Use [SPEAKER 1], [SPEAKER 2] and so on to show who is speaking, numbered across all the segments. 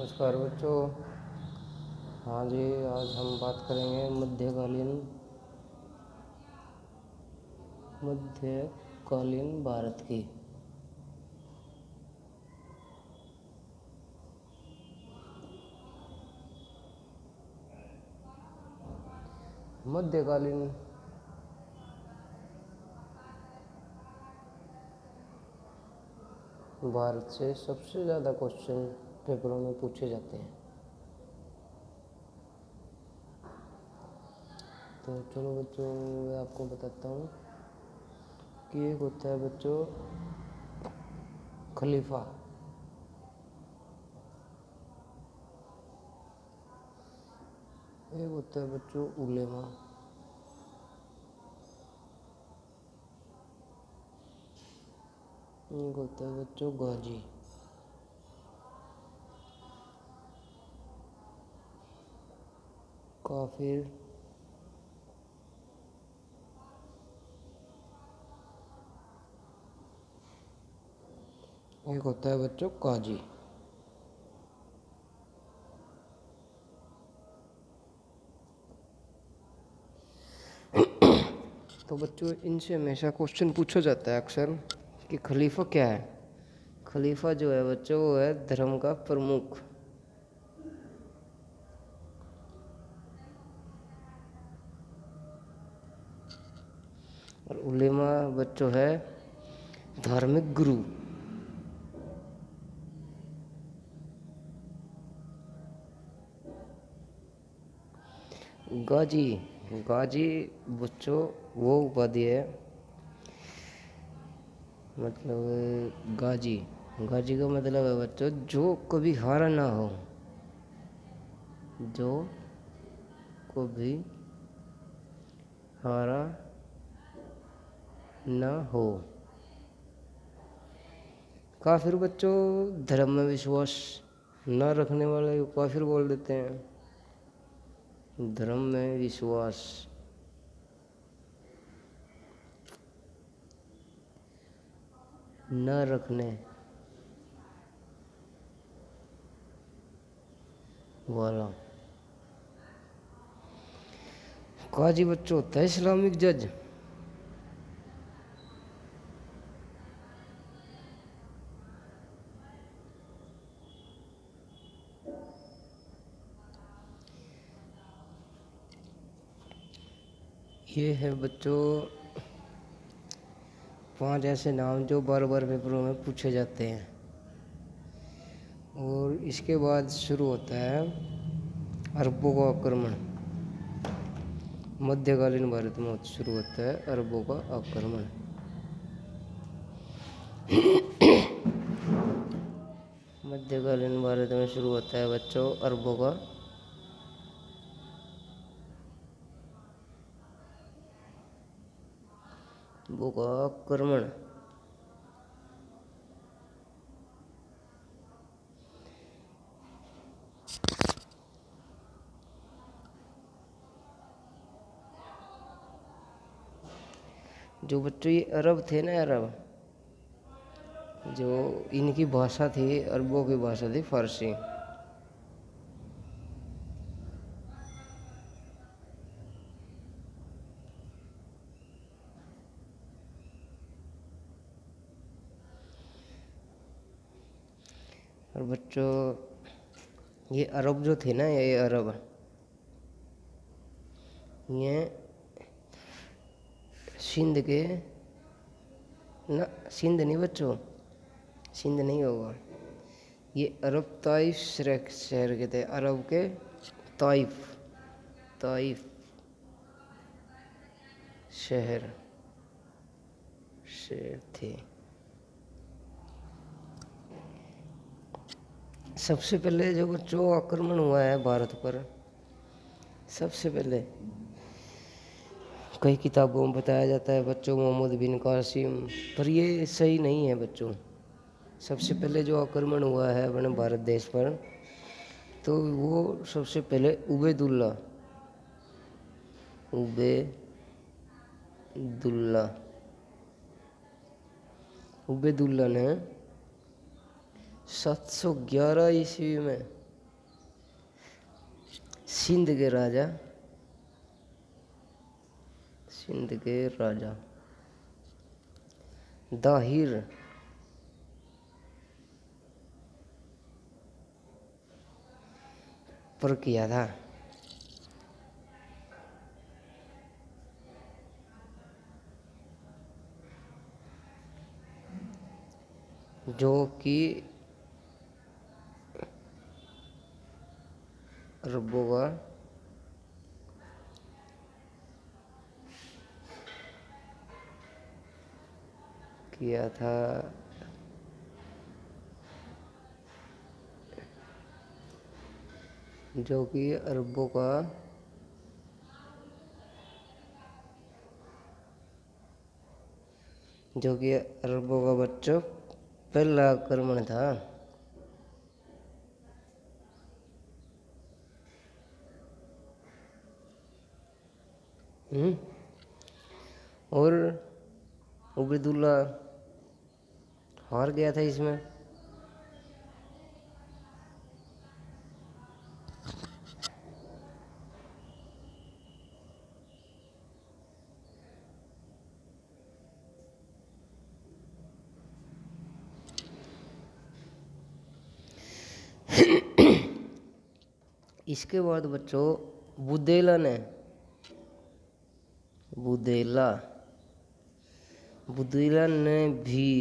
[SPEAKER 1] नमस्कार बच्चों। हाँ जी, आज हम बात करेंगे मध्यकालीन भारत की। मध्यकालीन भारत से सबसे ज़्यादा क्वेश्चन पेपरों में पूछे जाते हैं। तो चलो बच्चों, मैं आपको बताता हूँ कि एक होता है बच्चों खलीफा, एक होता है बच्चों उलेमा, एक होता है बच्चों गाजी, काफिर, एक होता है बच्चों काजी। तो बच्चों इनसे हमेशा क्वेश्चन पूछा जाता है अक्सर कि खलीफा क्या है। खलीफा जो है बच्चों वो है धर्म का प्रमुख। और उलेमा बच्चों है धार्मिक गुरु। गाजी, गाजी बच्चों वो उपाधि है, मतलब गाजी, गाजी का मतलब है बच्चों जो कभी हारा ना हो, जो कभी हारा ना हो। काफिर बच्चों धर्म में विश्वास न रखने वाले को काफिर बोल देते हैं। धर्म में विश्वास न रखने वाला काजी बच्चों होता है इस्लामिक जज। ये है बच्चों 5 ऐसे नाम जो बार बार पेपरों में पूछे जाते हैं। और इसके बाद शुरू होता है अरबों का आक्रमण। मध्यकालीन भारत में शुरू होता है अरबों का आक्रमण। मध्यकालीन भारत में शुरू होता है बच्चों अरबों का आक्रमण। जो बच्चों ये अरब थे ना, अरब जो इनकी भाषा थी, अरबों की भाषा थी फारसी। और बच्चों ये अरब जो थे ना, ये अरब ये सिंध के ना, सिंध नहीं बच्चों, सिंध नहीं होगा, ये अरब ताइफ शहर के थे। अरब के ताइफ, ताइफ शहर से थे। सबसे पहले जो बच्चों आक्रमण हुआ है भारत पर, सबसे पहले कई किताबों में बताया जाता है बच्चों मोहम्मद बिन कासिम, पर ये सही नहीं है बच्चों। सबसे पहले जो आक्रमण हुआ है अपने भारत देश पर, तो वो सबसे पहले उबैदुल्ला उबैदुल्ला ने 711 ईस्वी में सिंध के राजा, सिंध के राजा दाहिर पर किया था। जो कि अरबों का किया था। जो कि अरबों का बच्चों पहला आक्रमण था। और उबैदुल्ला हार गया था इसमें। इसके बाद बच्चों बुदेला ने भी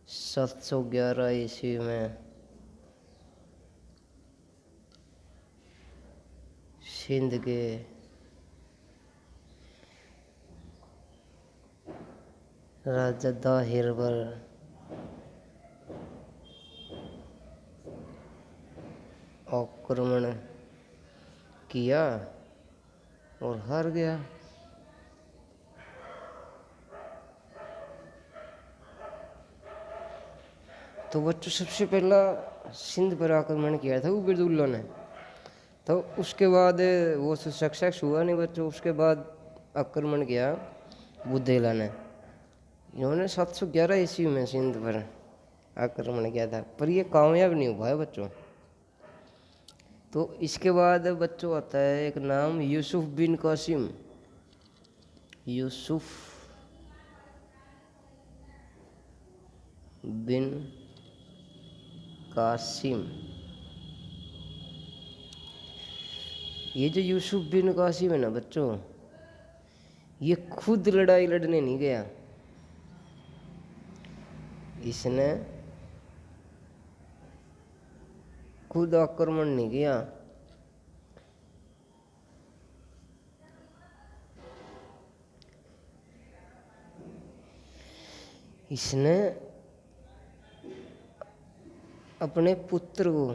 [SPEAKER 1] 711 ईस्वी में सिंध के राजा दाहिर पर आक्रमण किया और हार गया। तो बच्चों सबसे पहला सिंध पर आक्रमण किया था उबैदुल्ला ने। तो उसके बाद वो सक्सेस हुआ नहीं बच्चों। उसके बाद आक्रमण किया बुदेला ने। इन्होंने 711 ईस्वी में सिंध पर आक्रमण किया था, पर ये कामयाब नहीं हुआ है बच्चों। तो इसके बाद बच्चों आता है एक नाम यूसुफ बिन कासिम। यूसुफ बिन कासिम। ये जो यूसुफ बिन कासिम है ना बच्चों, ये खुद लड़ाई लड़ने नहीं गया। इसने खुद आक्रमण नहीं किया। इसने अपने पुत्र को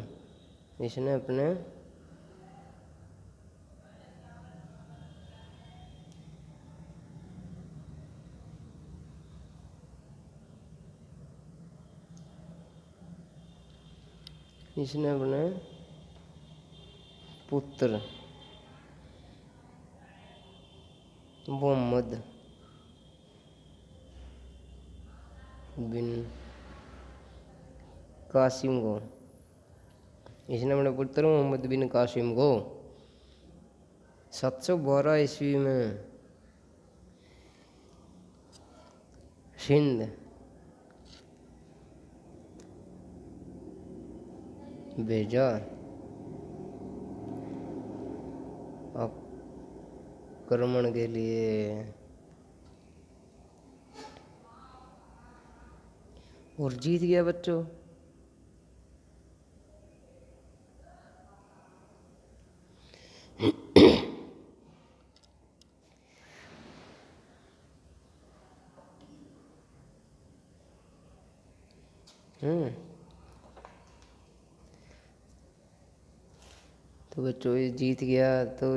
[SPEAKER 1] अपने पुत्र मोहम्मद बिन कासिम को 712 ईस्वी में सिंध भेजा आक्रमण के लिए। और जीत गया बच्चों। तो बच्चों ये जीत गया। तो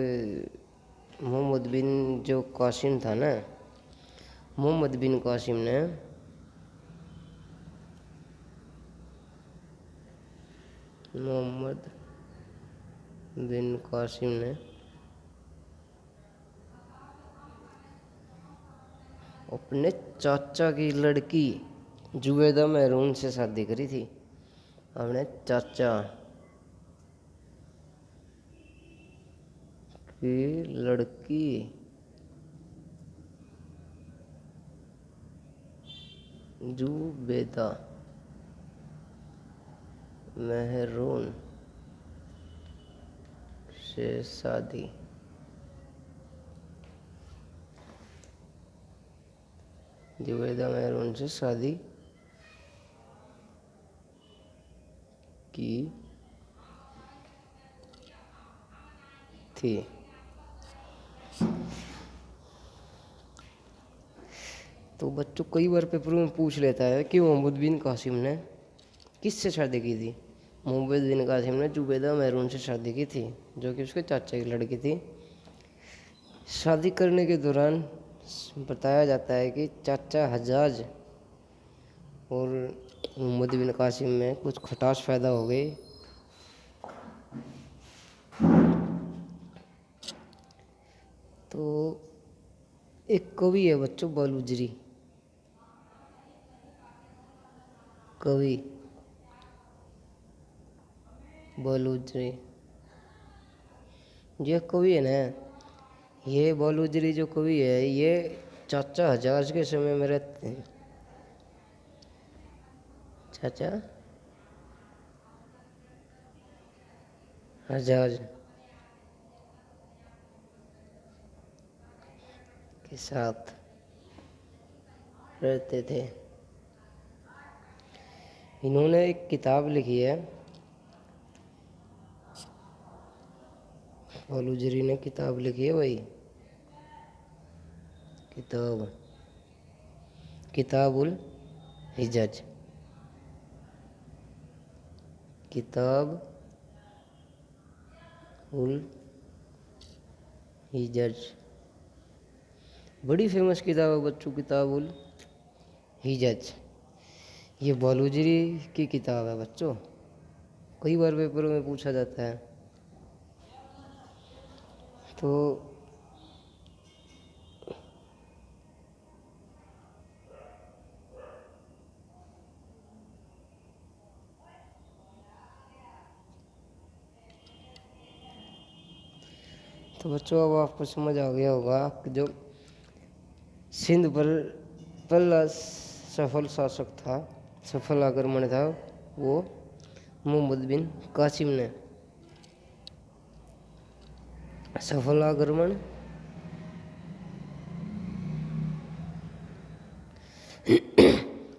[SPEAKER 1] मोहम्मद बिन जो कासिम था ना, मोहम्मद बिन कासिम ने अपने चाचा की लड़की जुबैदा महरून से शादी करी थी। अपने चाचा की लड़की जुबेदा मेहरून से शादी। जुबेदा मेहरून से शादी की थी। तो बच्चों कई बार पेपर में पूछ लेता है कि मोहम्मद बिन कासिम ने किससे शादी की थी। मोहम्मद बिन कासिम ने जुबैदा मेहरून से शादी की थी, जो कि उसके चाचा की लड़की थी। शादी करने के दौरान बताया जाता है कि चाचा हज्जाज और मोहम्मद बिन कासिम में कुछ खटास पैदा हो गई। तो एक कवि है बच्चों, बलूजरी कवि, बलूजरी ये कवि है ना, ये बलूजरी जो कवि है ये चाचा हज्जाज के समय में रहते हैं। चाचा हज्जाज के साथ रहते थे। इन्होंने एक किताब लिखी है, बलूजरी ने किताब लिखी है भाई, किताबुल हिजज, किताब उल हिजज, बड़ी फेमस किताब है बच्चों, किताब उल हिजज। ये बलूजरी की किताब है बच्चों, कई बार पेपरों में पूछा जाता है। तो बच्चों अब आपको समझ आ गया होगा कि जो सिंध पर पहला सफल शासक था, सफल आक्रमण था, वो मोहम्मद बिन कासिम ने सफल आक्रमण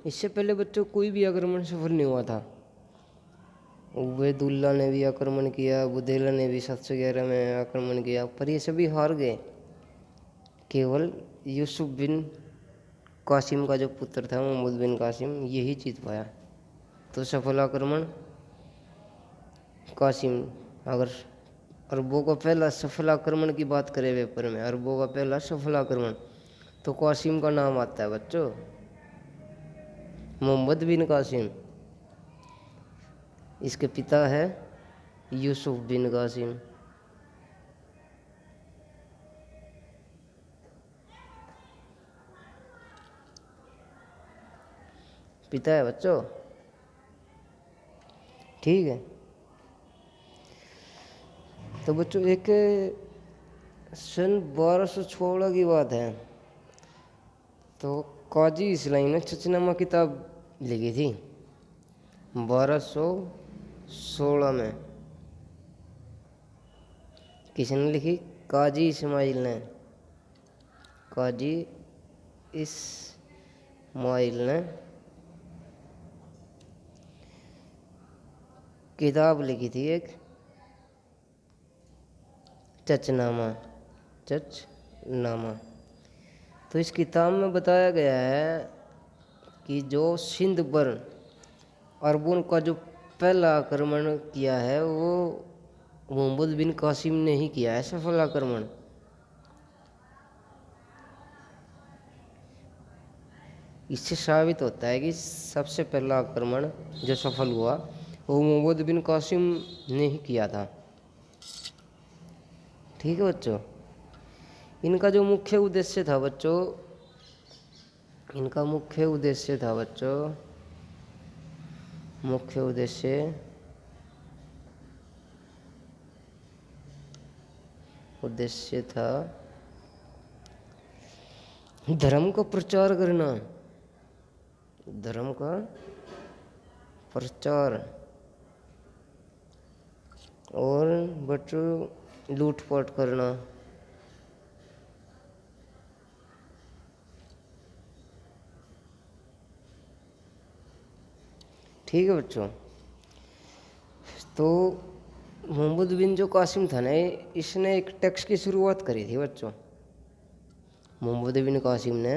[SPEAKER 1] इससे पहले बच्चों कोई भी आक्रमण सफल नहीं हुआ था। उबैदुल्ला ने भी आक्रमण किया, बुधेला ने भी 711 में आक्रमण किया, पर ये सभी हार गए। केवल यूसुफ बिन कासिम का जो पुत्र था मोहम्मद बिन कासिम, यही जीत पाया। तो सफल आक्रमण कासिम। अगर अरबों का पहला सफल आक्रमण की बात करें पेपर में, अरबों का पहला सफल आक्रमण, तो कासिम का नाम आता है बच्चों, मोहम्मद बिन कासिम। इसके पिता है यूसुफ बिन कासिम। पिता है बच्चों, ठीक है। तो बच्चों एक सन 1216 की बात है, तो काजी इस्लामी ने चचनामा किताब लिखी थी 1216 में। किसने लिखी? काजी इस्माइल ने, काजी इस्माइल ने किताब लिखी थी एक, चचनामा। तो इस किताब में बताया गया है कि जो सिंध पर अरबों का जो पहला आक्रमण किया है वो मोहम्मद बिन कासिम ने ही किया है, सफल आक्रमण। इससे साबित होता है कि सबसे पहला आक्रमण जो सफल हुआ वो मोहम्मद बिन कासिम ने ही किया था। ठीक है बच्चों। इनका जो मुख्य उद्देश्य था बच्चों, मुख्य उद्देश्य उद्देश्य था धर्म का प्रचार करना, धर्म का प्रचार और बच्चों लूटपाट करना। ठीक है बच्चों, तो मोहम्मद बिन जो कासिम था ना, इसने एक टैक्स की शुरुआत करी थी बच्चों। मोहम्मद बिन कासिम ने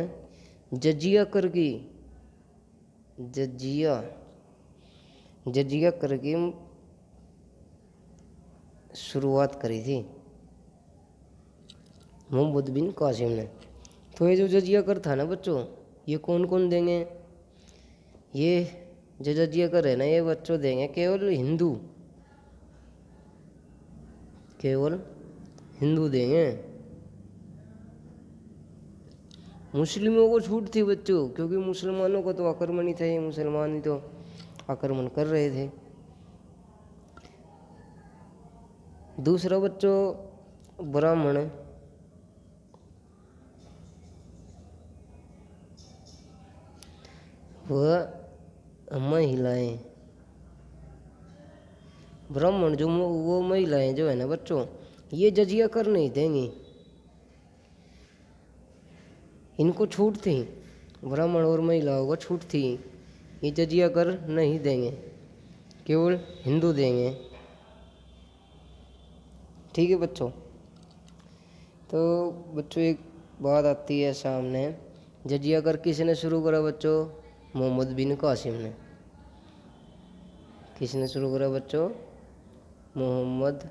[SPEAKER 1] जजिया कर की, जजिया कर की शुरुआत करी थी मोहम्मद बिन कासिम ने। तो ये जो जजिया कर था ना बच्चों, ये कौन कौन देंगे? ये जो जजिया कर है ना, ये बच्चों देंगे केवल हिंदू, केवल हिंदू देंगे। मुस्लिमों को छूट थी बच्चों, क्योंकि मुसलमानों का तो आक्रमण ही था, ये मुसलमान ही तो आक्रमण कर रहे थे। दूसरा बच्चों ब्राह्मण, वह महिलाएं, ब्राह्मण जो वो महिलाएं जो है ना बच्चों, ये जजिया कर नहीं देंगी, इनको छूट थी, ब्राह्मण और महिलाओं को छूट थी, ये जजिया कर नहीं देंगे, केवल हिंदू देंगे। ठीक है बच्चों, तो बच्चों एक बात आती है सामने, जजिया कर किसने शुरू करा बच्चों? मोहम्मद बिन कासिम ने। किसने शुरू करा बच्चों? मोहम्मद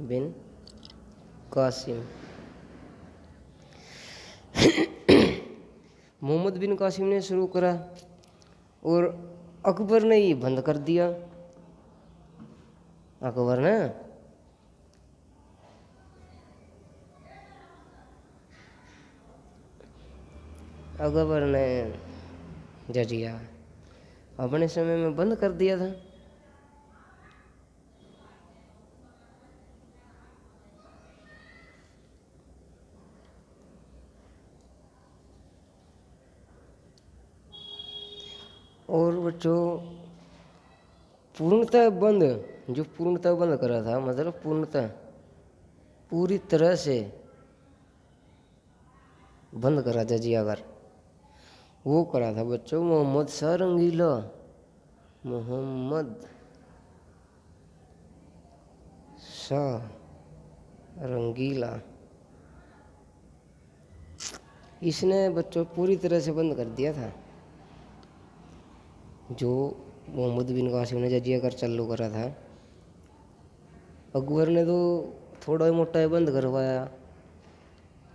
[SPEAKER 1] बिन कासिम। मोहम्मद बिन कासिम ने शुरू करा और अकबर ने ये बंद कर दिया। अकबर ने जजिया अपने समय में बंद कर दिया था। और बच्चों पूर्णतः बंद, जो पूर्णतः बंद करा था, मतलब पूर्णतः पूरी तरह से बंद करा जजिया कर, वो करा था बच्चों मोहम्मद शाह रंगीला। मोहम्मद शाह रंगीला, इसने बच्चों पूरी तरह से बंद कर दिया था। जो मोहम्मद बिन कासिम ने जजिया कर चालू करा था, अकबर ने तो थोड़ा मोटा बंद करवाया।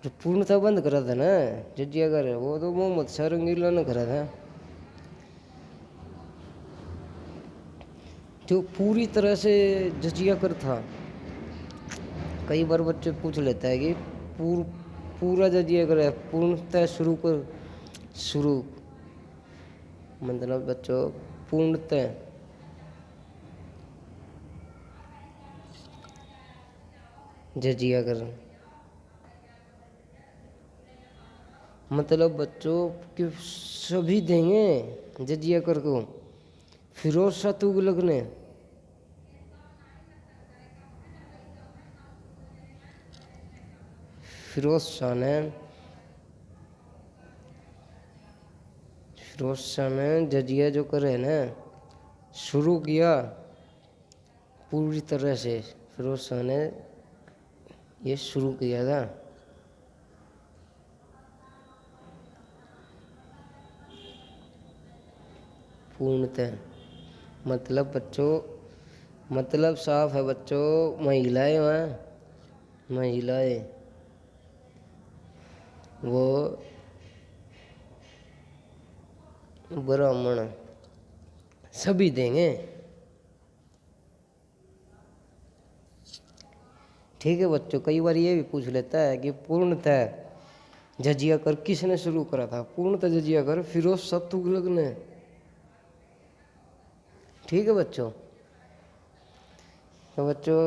[SPEAKER 1] जो पूर्णतः बंद करा था ना जजिया कर, वो तो मोहम्मद शाह रंगीला ने करा था। जो पूरी तरह से जजिया कर था, कई बार बच्चे पूछ लेता है कि पूरा जजिया कर है, पूर्णतः शुरू मतलब बच्चों पूर्णतः जजिया कर, मतलब बच्चों कि सभी देंगे जजिया कर को। फिरोज शाह तुगलक ने, फिरोज शाह ने जजिया जो करे ना शुरू किया पूरी तरह से। फिरोज शाह ने ये शुरू किया था। पूर्णतः मतलब बच्चों, मतलब साफ है बच्चों, महिलाएं वो ब्राह्मण सभी देंगे। ठीक है बच्चों, कई बार ये भी पूछ लेता है कि पूर्णतः जजिया कर किसने शुरू करा था? पूर्णतः जजिया कर फिरोज शाह तुगलक ने। ठीक है बच्चों, तो बच्चों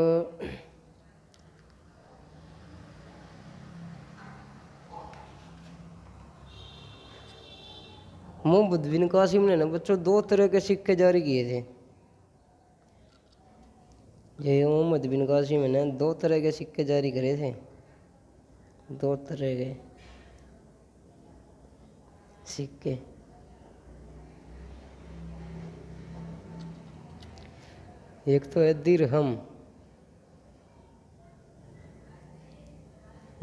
[SPEAKER 1] मोहम्मद बिन कासिम ने ना बच्चों 2 तरह के सिक्के जारी किए थे। ये मोहम्मद बिन कासिम ने 2 तरह के सिक्के जारी करे थे, 2 तरह के सिक्के। एक तो है दिरहम,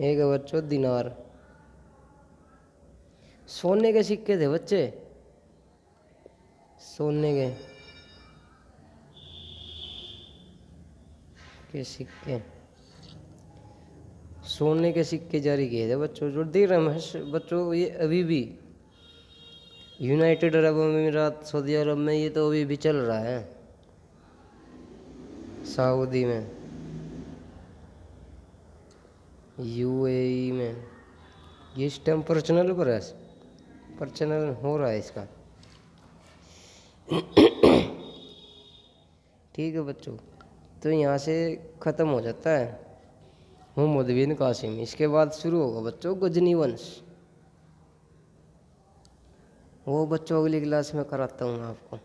[SPEAKER 1] एक है बच्चों दिनार। सोने के सिक्के थे बच्चे, सोने के सिक्के, सोने के सिक्के जारी किए थे बच्चों। जो दिरहम है बच्चों, ये अभी भी यूनाइटेड अरब अमीरात, सऊदी अरब में ये तो अभी भी चल रहा है, सऊदी में, यूएई में। ये इस टाइम प्रचलन पर है, प्रचलन हो रहा है इसका। ठीक है बच्चों, तो यहाँ से ख़त्म हो जाता है मोहम्मद बिन कासिम। इसके बाद शुरू होगा बच्चों गजनी वंश। वो बच्चों अगली क्लास में कराता हूँ मैं आपको।